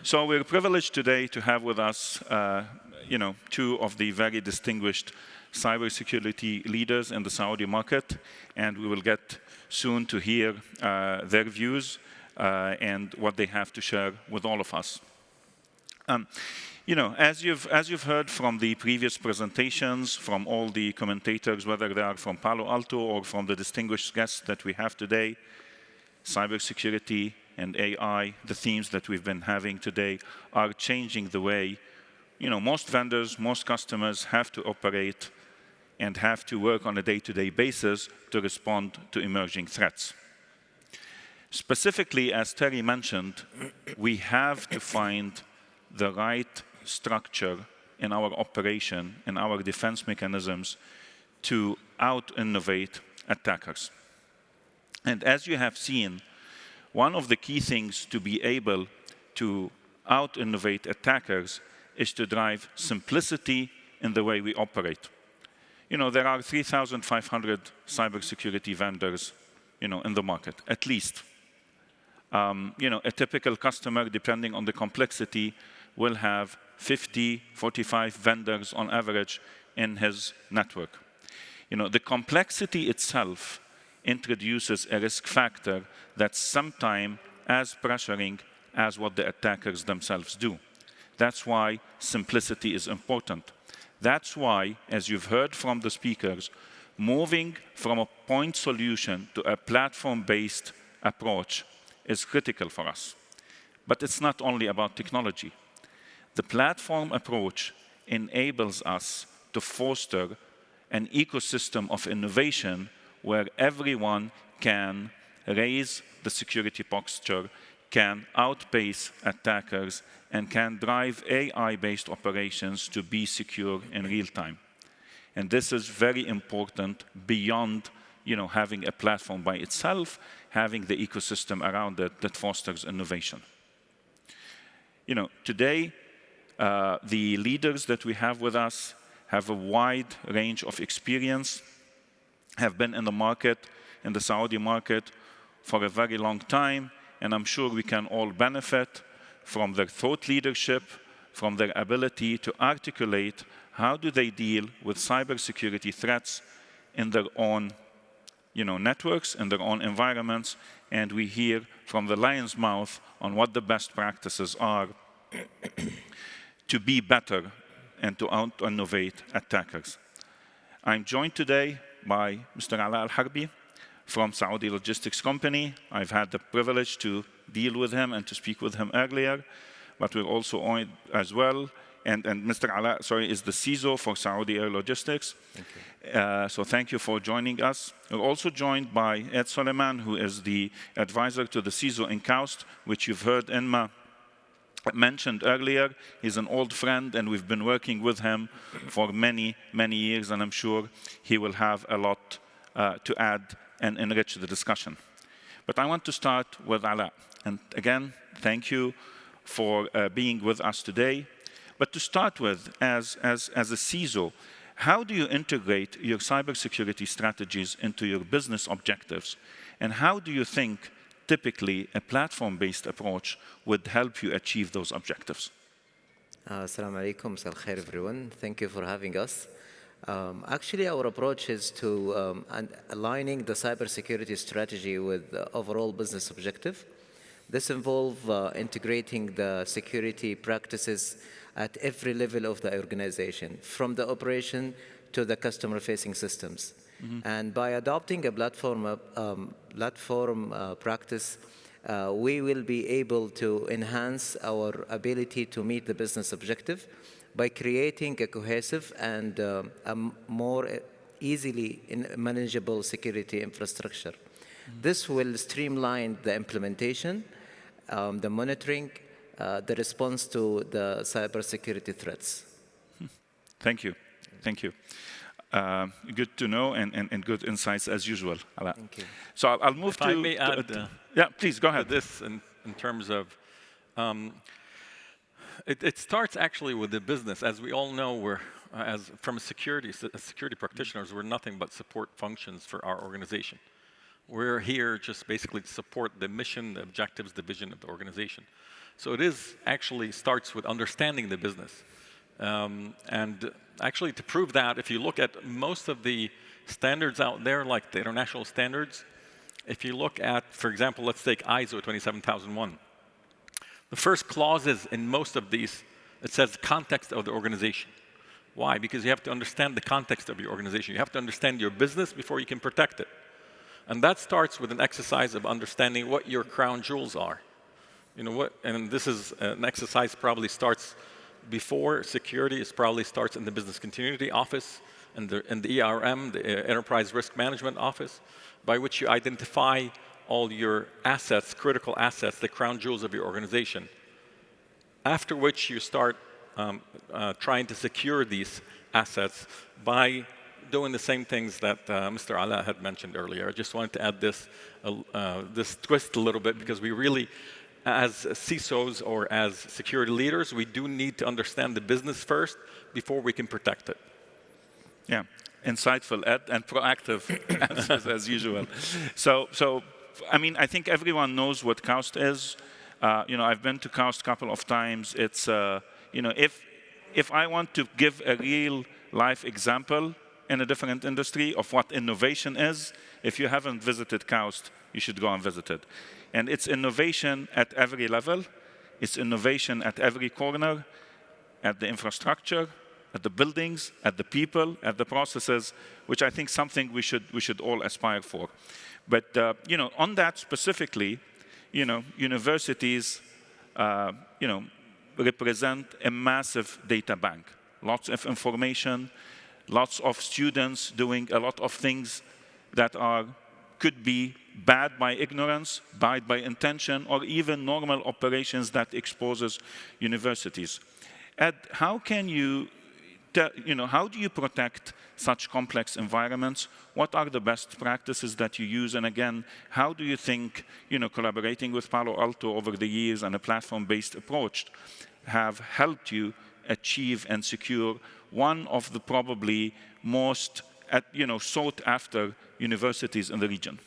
So we're privileged today to have with us, two of the very distinguished cybersecurity leaders in the Saudi market, and we will get soon to hear their views and what they have to share with all of us. As you've heard from the previous presentations, from all the commentators, whether they are from Palo Alto or from the distinguished guests that we have today, cybersecurity and AI, the themes that we've been having today, are changing the way, most vendors, most customers have to operate and have to work on a day-to-day basis to respond to emerging threats. Specifically, as Terry mentioned, we have to find the right structure in our operation, in our defense mechanisms, to out-innovate attackers. And as you have seen, one of the key things to be able to out-innovate attackers is to drive simplicity in the way we operate. There are 3,500 cybersecurity vendors, in the market, at least. A typical customer, depending on the complexity, will have 50, 45 vendors on average in his network. The complexity itself introduces a risk factor that's sometimes as pressuring as what the attackers themselves do. That's why simplicity is important. That's why, as you've heard from the speakers, moving from a point solution to a platform-based approach is critical for us. But it's not only about technology. The platform approach enables us to foster an ecosystem of innovation where everyone can raise the security posture, can outpace attackers, and can drive AI-based operations to be secure in real time. And this is very important beyond having a platform by itself, having the ecosystem around it that fosters innovation. Today, the leaders that we have with us have a wide range of experience, have been in the market, in the Saudi market, for a very long time, and I'm sure we can all benefit from their thought leadership, from their ability to articulate how do they deal with cybersecurity threats in their own networks, in their own environments, and we hear from the lion's mouth on what the best practices are to be better and to out-innovate attackers. I'm joined today by Mr. Ala Al-Harbi from Saudi Logistics Company. I've had the privilege to deal with him and to speak with him earlier, but we're also on as well. And Mr. Ala, is the CISO for Saudi Air Logistics. Thank you. So thank you for joining us. We're also joined by Ed Sleiman, who is the advisor to the CISO in KAUST, which you've heard Inma mentioned earlier. He's an old friend, and we've been working with him for many, many years, and I'm sure he will have a lot to add and enrich the discussion. But I want to start with Ala. And again, thank you for being with us today. But to start with, as a CISO, how do you integrate your cybersecurity strategies into your business objectives? And how do you think typically a platform-based approach would help you achieve those objectives? Assalamu alaikum, masal khair everyone. Thank you for having us. Actually, our approach is to aligning the cybersecurity strategy with the overall business objective. This involves integrating the security practices at every level of the organization, from the operation to the customer-facing systems. Mm-hmm. And by adopting a platform practice, we will be able to enhance our ability to meet the business objective by creating a cohesive and a more easily manageable security infrastructure. Mm-hmm. This will streamline the implementation, the monitoring, the response to the cybersecurity threats. Thank you. Thank you. Good to know and good insights as usual. Thank you. So I'll move if I may add, yeah, please go ahead. This in terms of, it starts actually with the business. As we all know, we're from security practitioners, we're nothing but support functions for our organization. We're here just basically to support the mission, the objectives, the vision of the organization. So it is actually starts with understanding the business. And actually, to prove that, if you look at most of the standards out there, like the international standards, if you look at, for example, let's take ISO 27001. The first clauses in most of these, it says context of the organization. Why? Because you have to understand the context of your organization. You have to understand your business before you can protect it. And that starts with an exercise of understanding what your crown jewels are. You know what? And this is an exercise probably starts before security. It probably starts in the business continuity office, in the ERM, the Enterprise Risk Management Office, by which you identify all your assets, critical assets, the crown jewels of your organization. After which you start trying to secure these assets by doing the same things that Mr. Ala had mentioned earlier. I just wanted to add this twist a little bit, because we really, as CISOs or as security leaders, we do need to understand the business first before we can protect it. Yeah, insightful and proactive answers as usual. So, I mean, I think everyone knows what KAUST is. I've been to KAUST a couple of times. It's, if I want to give a real life example in a different industry of what innovation is, if you haven't visited KAUST, you should go and visit it. And it's innovation at every level. It's innovation at every corner, at the infrastructure, at the buildings, at the people, at the processes, which I think something we should all aspire for. But on that specifically, universities, represent a massive data bank. Lots of information, lots of students doing a lot of things that could be bad by ignorance, bad by intention, or even normal operations that exposes universities. Ed, how can you, how do you protect such complex environments? What are the best practices that you use? And again, how do you think, collaborating with Palo Alto over the years and a platform-based approach have helped you achieve and secure one of the probably most sought after universities in the region?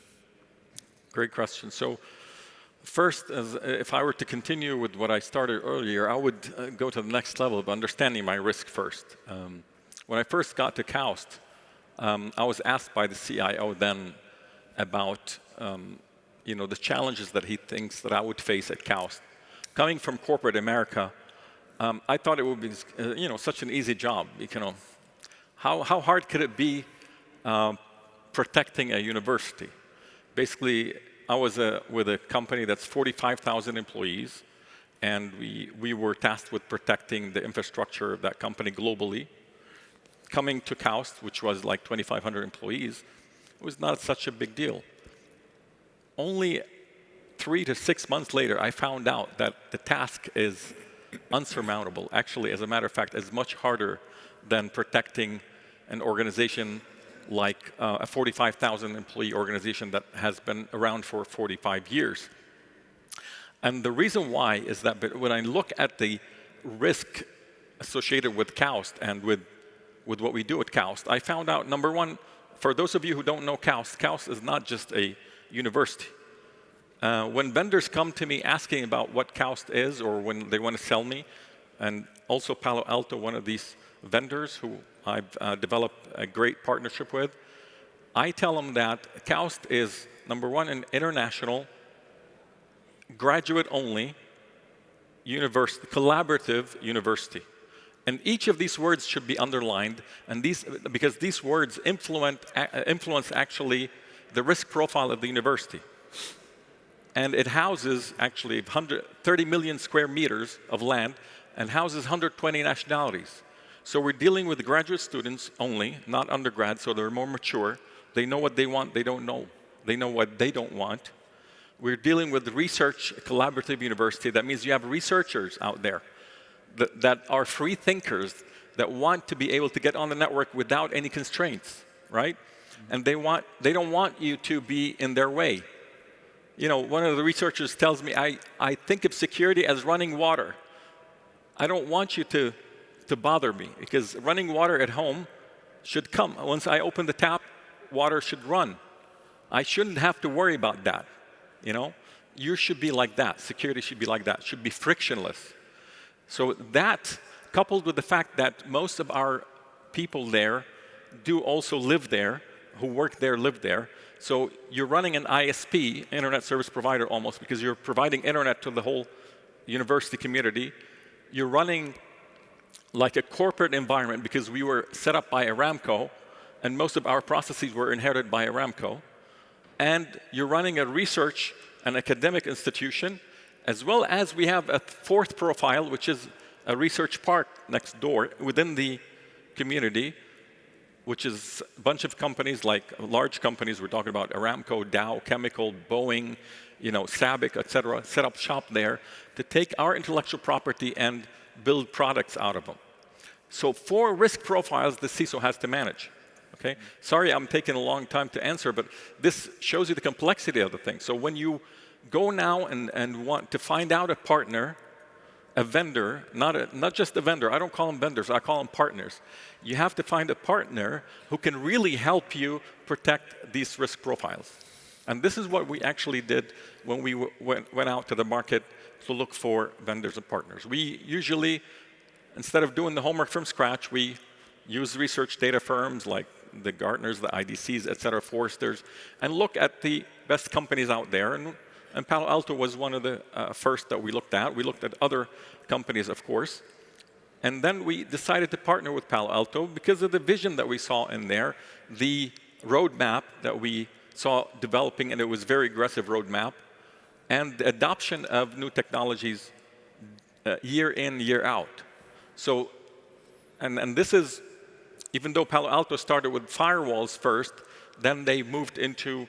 Great question. So first, if I were to continue with what I started earlier, I would go to the next level of understanding my risk first. When I first got to KAUST, I was asked by the CIO then about the challenges that he thinks that I would face at KAUST. Coming from corporate America, I thought it would be such an easy job. How hard could it be protecting a university? Basically, I was with a company that's 45,000 employees, and we were tasked with protecting the infrastructure of that company globally. Coming to KAUST, which was like 2,500 employees, it was not such a big deal. Only 3 to 6 months later, I found out that the task is unsurmountable. Actually, as a matter of fact, it's much harder than protecting an organization like a 45,000 employee organization that has been around for 45 years. And the reason why is that when I look at the risk associated with KAUST and with what we do at KAUST, I found out, number one, for those of you who don't know KAUST, KAUST is not just a university. When vendors come to me asking about what KAUST is, or when they want to sell me, and also Palo Alto, one of these vendors who I've developed a great partnership with, I tell them that KAUST is, number one, an international, graduate-only, collaborative university. And each of these words should be underlined, and because these words influence actually the risk profile of the university. And it houses actually 30 million square meters of land and houses 120 nationalities. So we're dealing with graduate students only, not undergrad, so they're more mature. They know what they want, they don't know. They know what they don't want. We're dealing with research collaborative university. That means you have researchers out there that are free thinkers that want to be able to get on the network without any constraints, right? And they don't want you to be in their way. One of the researchers tells me, I think of security as running water. I don't want you to bother me, because running water at home should come. Once I open the tap, water should run. I shouldn't have to worry about that. you should be like that. Security should be like that. Should be frictionless. So that, coupled with the fact that most of our people there do also live there, who work there, live there. So you're running an ISP, internet service provider almost, because you're providing internet to the whole university community. You're running like a corporate environment because we were set up by Aramco, and most of our processes were inherited by Aramco. And you're running a research and academic institution, as well as we have a fourth profile, which is a research park next door within the community, which is a bunch of companies, like large companies. We're talking about Aramco, Dow Chemical, Boeing, SABIC, et cetera, set up shop there to take our intellectual property and build products out of them. So 4 risk profiles the CISO has to manage. Okay? Sorry, I'm taking a long time to answer, but this shows you the complexity of the thing. So when you go now and want to find out a partner, a vendor, not just a vendor, I don't call them vendors, I call them partners. You have to find a partner who can really help you protect these risk profiles. And this is what we actually did when we went out to the market to look for vendors and partners. We usually, instead of doing the homework from scratch, we use research data firms like the Gartners, the IDCs, et cetera, Forresters, and look at the best companies out there. And Palo Alto was one of the first that we looked at. We looked at other companies, of course. And then we decided to partner with Palo Alto because of the vision that we saw in there, the roadmap that we saw developing, and it was a very aggressive roadmap, and the adoption of new technologies year in, year out. So, and this is, even though Palo Alto started with firewalls first, then they moved into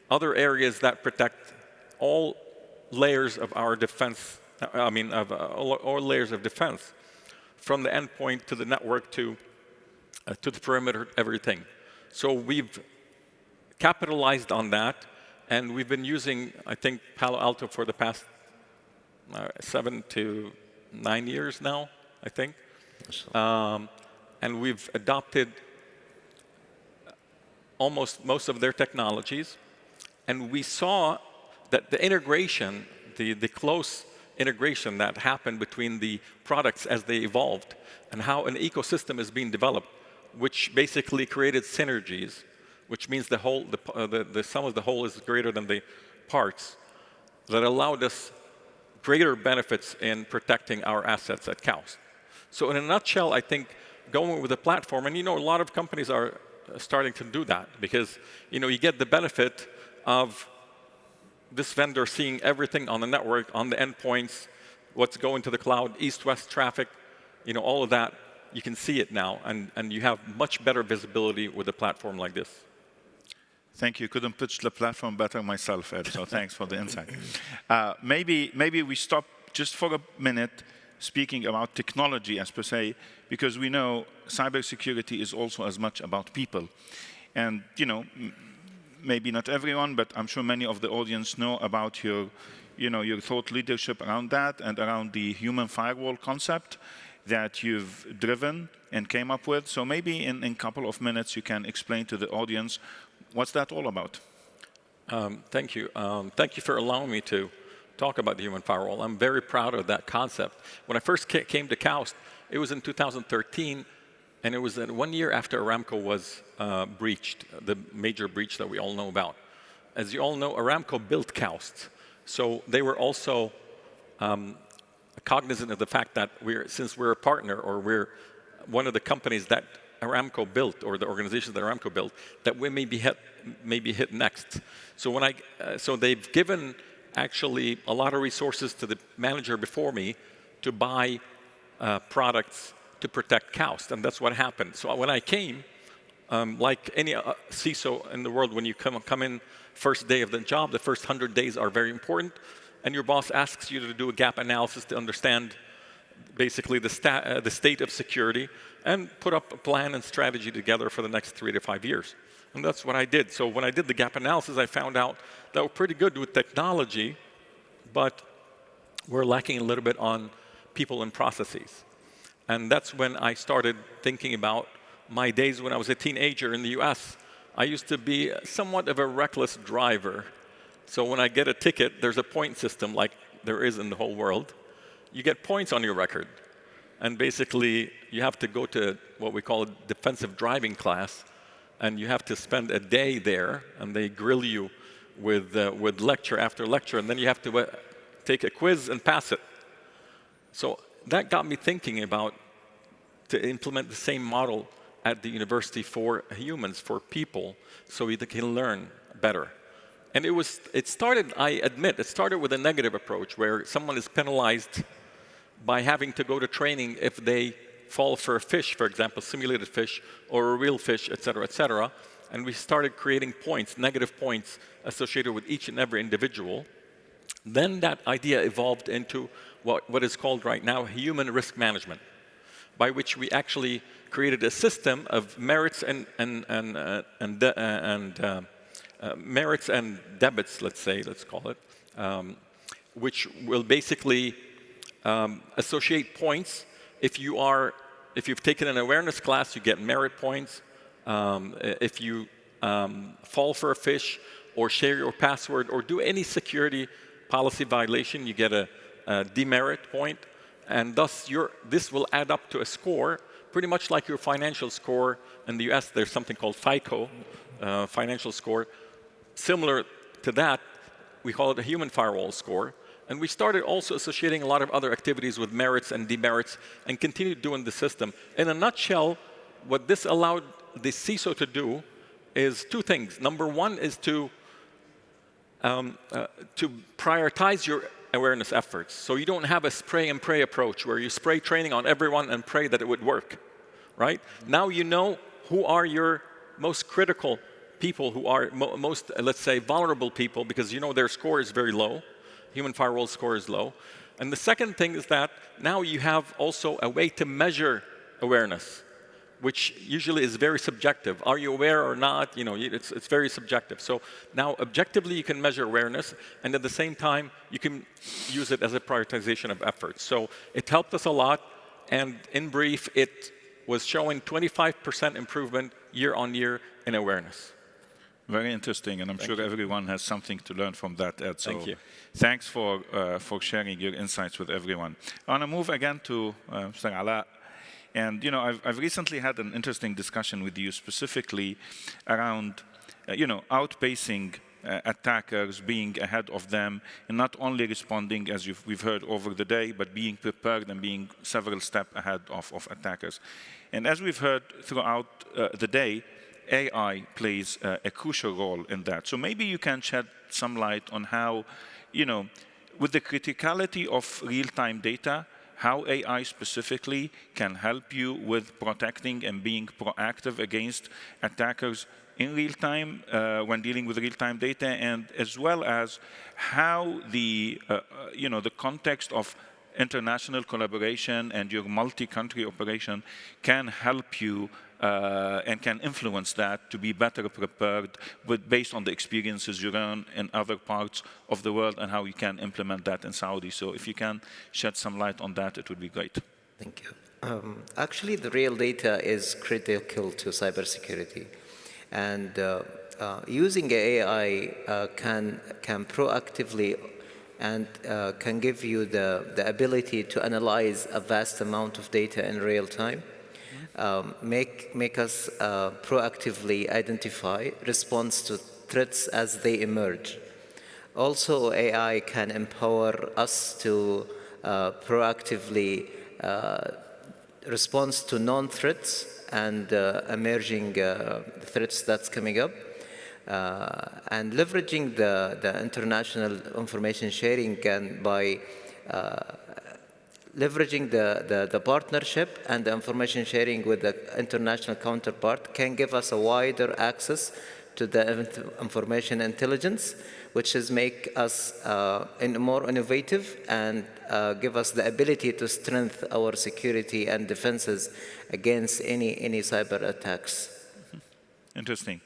other areas that protect all layers of our defense, all layers of defense, from the endpoint to the network to the perimeter, everything. So we've capitalized on that, and we've been using, I think, Palo Alto for the past 7 to 9 years now, I think. And we've adopted almost most of their technologies. And we saw that the integration, the close integration that happened between the products as they evolved and how an ecosystem is being developed, which basically created synergies, which means the sum of the whole is greater than the parts, that allowed us greater benefits in protecting our assets at Kaust. So in a nutshell, I think going with a platform, and a lot of companies are starting to do that because you get the benefit of this vendor seeing everything on the network, on the endpoints, what's going to the cloud, east-west traffic, all of that. You can see it now, and you have much better visibility with a platform like this. Thank you. Couldn't pitch the platform better myself, Ed, so thanks for the insight. Maybe we stop just for a minute speaking about technology as per se, because we know cybersecurity is also as much about people. And, maybe not everyone, but I'm sure many of the audience know about your thought leadership around that and around the human firewall concept that you've driven and came up with. So maybe in a couple of minutes you can explain to the audience what's that all about. Thank you. Thank you for allowing me to talk about the human firewall. I'm very proud of that concept. When I first came to Kaust, it was in 2013, and it was 1 year after Aramco was breached, the major breach that we all know about. As you all know, Aramco built Kaust. So they were also cognizant of the fact that since we're a partner, or we're one of the companies that Aramco built, or the organizations that Aramco built, that we may be hit next. So so they've given actually a lot of resources to the manager before me to buy products to protect Kaust, and that's what happened. So when I came, like any CISO in the world, when you come in first day of the job, the first 100 days are very important, and your boss asks you to do a gap analysis to understand basically the state of security and put up a plan and strategy together for the next 3 to 5 years. And that's what I did. So when I did the gap analysis, I found out that we're pretty good with technology, but we're lacking a little bit on people and processes. And that's when I started thinking about my days when I was a teenager in the US. I used to be somewhat of a reckless driver. So when I get a ticket, there's a point system like there is in the whole world. You get points on your record. And basically, you have to go to what we call a defensive driving class, and you have to spend a day there, and they grill you with lecture after lecture, and then you have to take a quiz and pass it. So that got me thinking about to implement the same model at the university for humans, for people, so they can learn better. And it started, I admit, it started with a negative approach where someone is penalized by having to go to training if they fall for a fish, for example, simulated fish, or a real fish, et cetera, et cetera. And we started creating points, negative points, associated with each and every individual. Then that idea evolved into what is called right now human risk management, by which we actually created a system of merits and merits and debits, let's call it, which will basically associate points. If you've taken an awareness class, you get merit points. If you fall for a fish or share your password or do any security policy violation, you get a demerit point. And thus, this will add up to a score, pretty much like your financial score. In the US, there's something called FICO, financial score. Similar to that, we call it a human firewall score. And we started also associating a lot of other activities with merits and demerits and continued doing the system. In a nutshell, what this allowed the CISO to do is two things. Number one is to prioritize your awareness efforts. So you don't have a spray and pray approach where you spray training on everyone and pray that it would work, right? Now you know who are your most critical people, who are most, let's say, vulnerable people, because you know their score is very low. Human firewall score is low. And the second thing is that now you have also a way to measure awareness, which usually is very subjective. Are you aware or not? You know, it's very subjective. So now objectively you can measure awareness, and at the same time you can use it as a prioritization of efforts. So it helped us a lot, and in brief, it was showing 25% improvement year on year in awareness. Very interesting, and I'm sure everyone has something to learn from that, Ed. So Thank you. Thanks for sharing your insights with everyone. I want to move again to Mr. Ala. And you know, I've recently had an interesting discussion with you specifically around, outpacing attackers, being ahead of them, and not only responding, as we've heard over the day, but being prepared and being several steps ahead of attackers. And as we've heard throughout the day, AI plays a crucial role in that. So maybe you can shed some light on how, with the criticality of real-time data, how AI specifically can help you with protecting and being proactive against attackers in real time when dealing with real-time data, and as well as how the context of international collaboration and your multi-country operation can help you and can influence that to be better prepared based on the experiences you learn in other parts of the world and how you can implement that in Saudi. So if you can shed some light on that, it would be great. Thank you. Actually, the real data is critical to cybersecurity. And using AI can proactively and can give you the ability to analyze a vast amount of data in real time. Make us proactively identify response to threats as they emerge. Also, AI can empower us to proactively respond to non-threats and emerging threats that's coming up. And leveraging the international information sharing and by leveraging the partnership and the information sharing with the international counterpart can give us a wider access to the information intelligence, which is make us more innovative and give us the ability to strengthen our security and defenses against any cyber attacks. Interesting.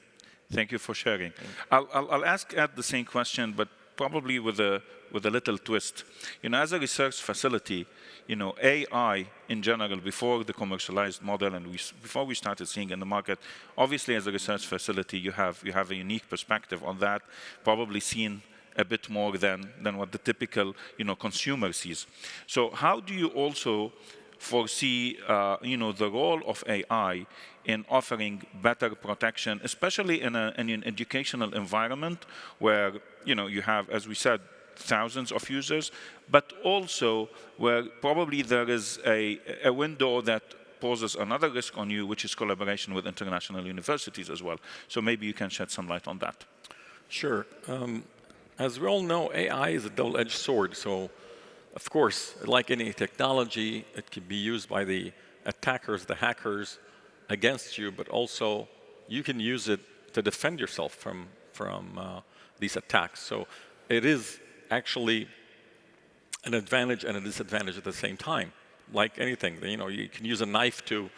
Thank you for sharing. I'll ask Ed the same question, but probably with a little twist. As a research facility, AI in general, before the commercialized model and before we started seeing in the market, obviously as a research facility, you have a unique perspective on that, probably seen a bit more than what the typical consumer sees. So how do you also foresee the role of AI in offering better protection, especially in an educational environment where you have, as we said, thousands of users, but also where probably there is a window that poses another risk on you, which is collaboration with international universities as well. So maybe you can shed some light on that. Sure. As we all know, AI is a double-edged sword. So, of course, like any technology, it can be used by the attackers, the hackers, against you, but also you can use it to defend yourself from these attacks. So it is actually an advantage and a disadvantage at the same time. Like anything, you can use a knife to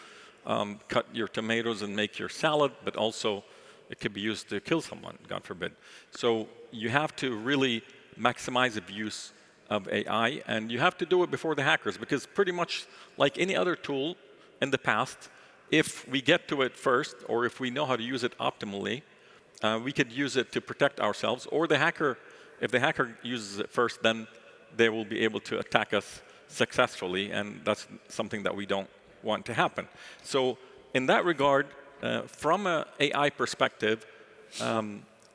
cut your tomatoes and make your salad, but also it could be used to kill someone, God forbid. So you have to really maximize the use of AI, and you have to do it before the hackers, because pretty much like any other tool in the past, if we get to it first, or if we know how to use it optimally, we could use it to protect ourselves, or if the hacker uses it first, then they will be able to attack us successfully, and that's something that we don't want to happen. So in that regard, from an AI perspective,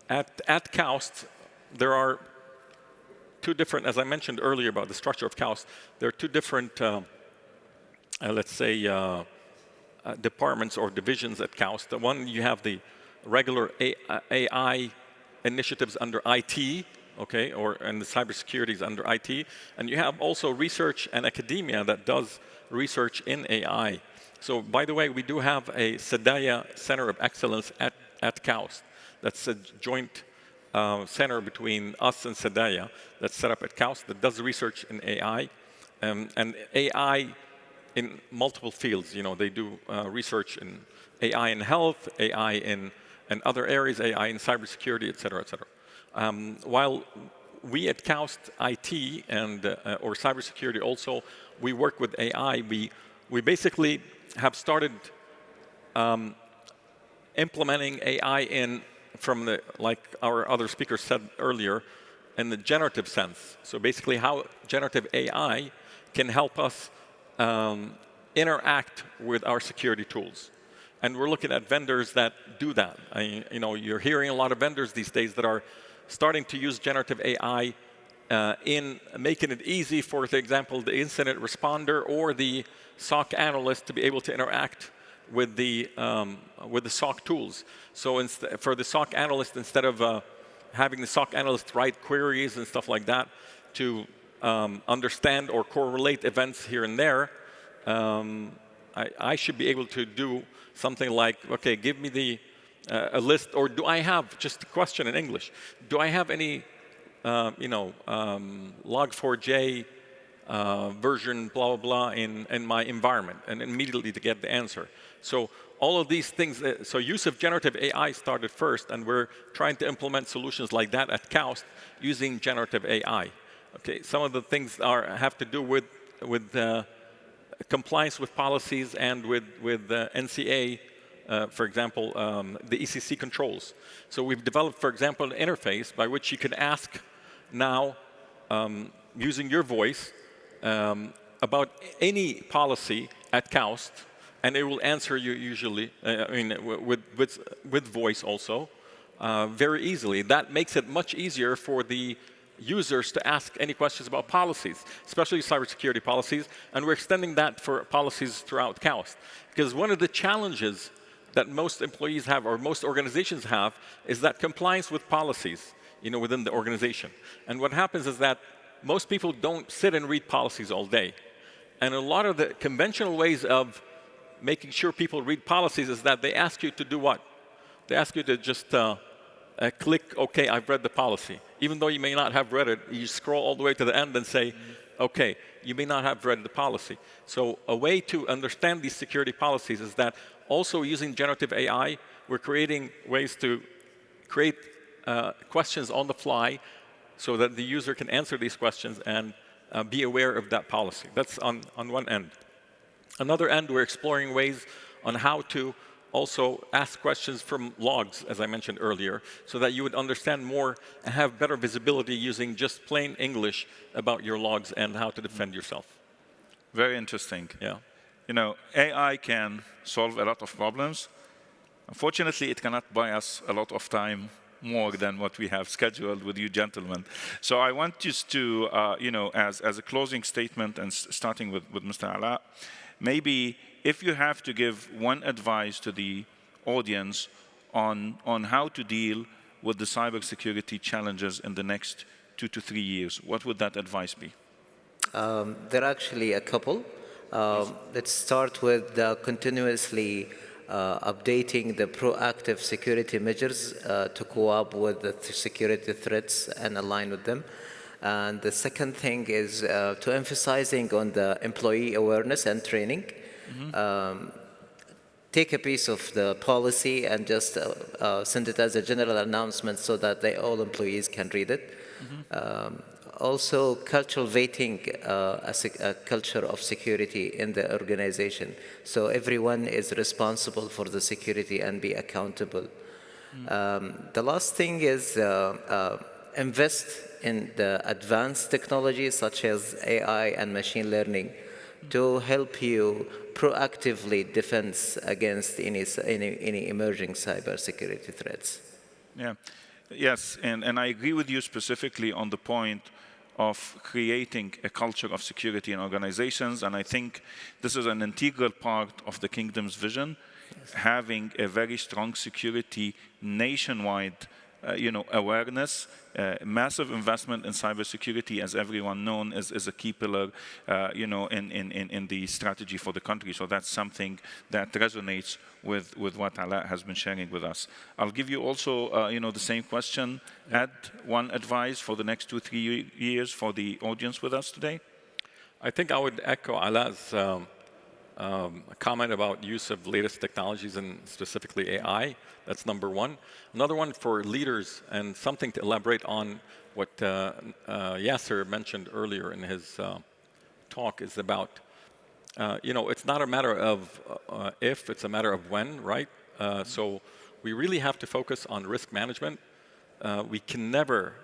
at KAUST, there are two different, as I mentioned earlier about the structure of KAUST, there are two different, let's say, departments or divisions at KAUST. The one, you have the regular AI initiatives under IT, okay, and the cybersecurity is under IT, and you have also research and academia that does research in AI. So, by the way, we do have a SEDAIA Center of Excellence at KAUST. That's a joint center between us and SEDAIA that's set up at KAUST that does research in AI, and AI in multiple fields. They do research in AI in health, AI in other areas, AI in cybersecurity, et cetera, et cetera. While we at KAUST IT and or cybersecurity also, we work with AI. We basically have started implementing AI from like our other speakers said earlier, in the generative sense. So basically, how generative AI can help us interact with our security tools. And we're looking at vendors that do that. You're hearing a lot of vendors these days that are starting to use generative AI in making it easy for example, the incident responder or the SOC analyst to be able to interact with the SOC tools. So for the SOC analyst, instead of having the SOC analyst write queries and stuff like that to understand or correlate events here and there, I should be able to do something like, okay, give me a list, or do I have, just a question in English, do I have any, log4j version, blah, blah, blah, in my environment, and immediately to get the answer. So all of these things, so use of generative AI started first, and we're trying to implement solutions like that at KAUST using generative AI. Okay, some of the things have to do with compliance with policies and with NCA, for example, the ECC controls. So we've developed, for example, an interface by which you can ask now, using your voice, about any policy at KAUST, and it will answer you usually, with voice also, very easily. That makes it much easier for the users to ask any questions about policies, especially cybersecurity policies, and we're extending that for policies throughout KAUST. Because one of the challenges that most employees have, or most organizations have, is that compliance with policies, within the organization. And what happens is that most people don't sit and read policies all day. And a lot of the conventional ways of making sure people read policies is that they ask you to do what? They ask you to just click, OK, I've read the policy. Even though you may not have read it, you scroll all the way to the end and say, OK, you may not have read the policy. So a way to understand these security policies is that also using generative AI, we're creating ways to create questions on the fly so that the user can answer these questions and be aware of that policy. That's on one end. Another end, we're exploring ways on how to also ask questions from logs, as I mentioned earlier, so that you would understand more and have better visibility using just plain English about your logs and how to defend yourself. Very interesting. Yeah. You know, AI can solve a lot of problems. Unfortunately, it cannot buy us a lot of time more than what we have scheduled with you gentlemen. So I want just to, you know, as a closing statement and starting with Mr. Ala, maybe if you have to give one advice to the audience on how to deal with the cybersecurity challenges in the next 2 to 3 years, what would that advice be? There are actually a couple. Let's start with continuously updating the proactive security measures to co-op with the security threats and align with them. And the second thing is to emphasizing on the employee awareness and training. Take a piece of the policy and just send it as a general announcement so that all employees can read it. Also, cultivating a culture of security in the organization. So everyone is responsible for the security and be accountable. The last thing is invest in the advanced technologies such as AI and machine learning to help you proactively defend against any emerging cybersecurity threats. Yeah. Yes, and I agree with you specifically on the point of creating a culture of security in organizations, and I think this is an integral part of the Kingdom's vision, having a very strong security nationwide awareness. Massive investment in cybersecurity, as everyone knows, is a key pillar, in the strategy for the country. So that's something that resonates with what Ala has been sharing with us. I'll give you also, the same question. Add one advice for the next 2-3 years for the audience with us today. I think I would echo Ala's comment about use of latest technologies and specifically AI. That's number one. Another one for leaders and something to elaborate on what Yasser mentioned earlier in his talk is about, it's not a matter of if, it's a matter of when, right? So we really have to focus on risk management. We can never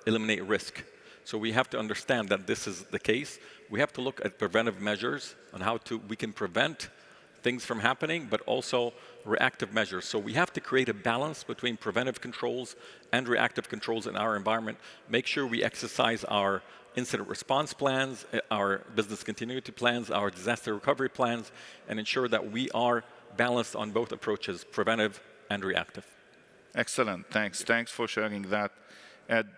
eliminate risk. So we have to understand that this is the case. We have to look at preventive measures on how we can prevent things from happening, but also reactive measures. So we have to create a balance between preventive controls and reactive controls in our environment. Make sure we exercise our incident response plans, our business continuity plans, our disaster recovery plans, and ensure that we are balanced on both approaches, preventive and reactive. Excellent. Thanks. Thanks for sharing that. Ed,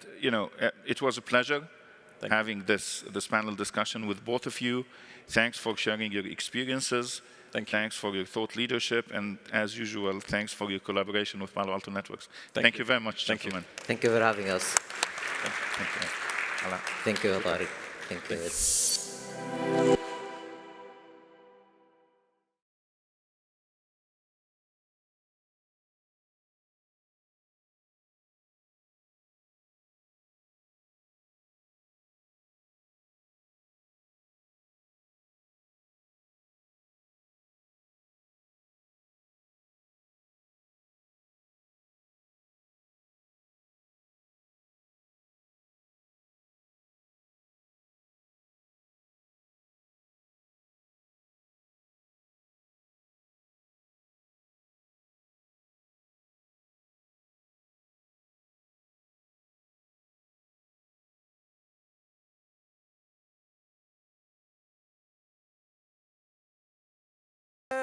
it was a pleasure having this panel discussion with both of you. Thanks for sharing your experiences. Thanks for your thought leadership. And as usual, thanks for your collaboration with Palo Alto Networks. Thank you very much, gentlemen. Thank you for having us. Thank you. Thank you, Alari. Thank you.